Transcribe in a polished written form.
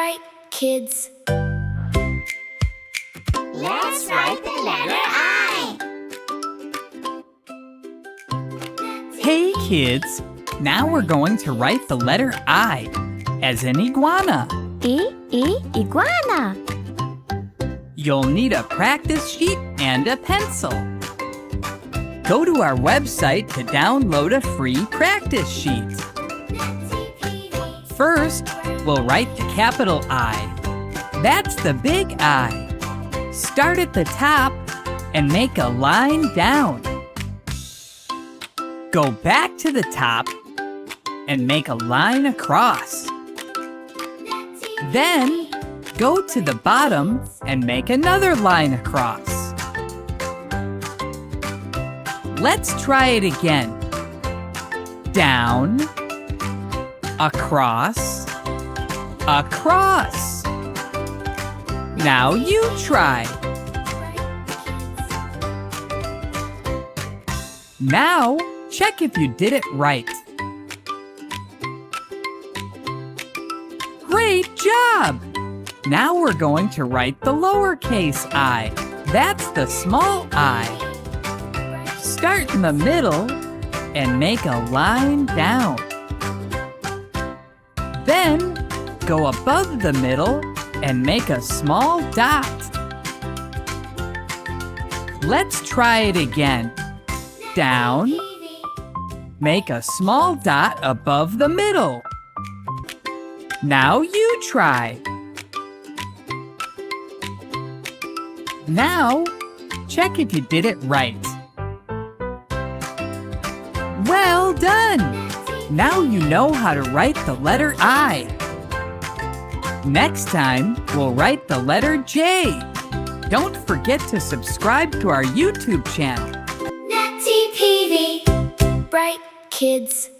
bright kids. Let's write the letter I. Hey kids, now we're going to write the letter I as in iguana. Iguana. You'll need a practice sheet and a pencil. Go to our website to download a free practice sheet. First, we'll write the capital I. That's the big I. Start at the top and make a line down. Go back to the top and make a line across. Then, go to the bottom and make another line across. Let's try it again. Down, across, across. Now you try. Now, check if you did it right. Great job! Now we're going to write the lowercase I. That's the small I. Start in the middle and make a line down. Then, go above the middle and make a small dot. Let's try it again. Down, make a small dot above the middle. Now you try. Now, check if you did it right. Well done! Now you know how to write the letter I. Next time, we'll write the letter J. Don't forget to subscribe to our YouTube channel. Natty TV, bright kids.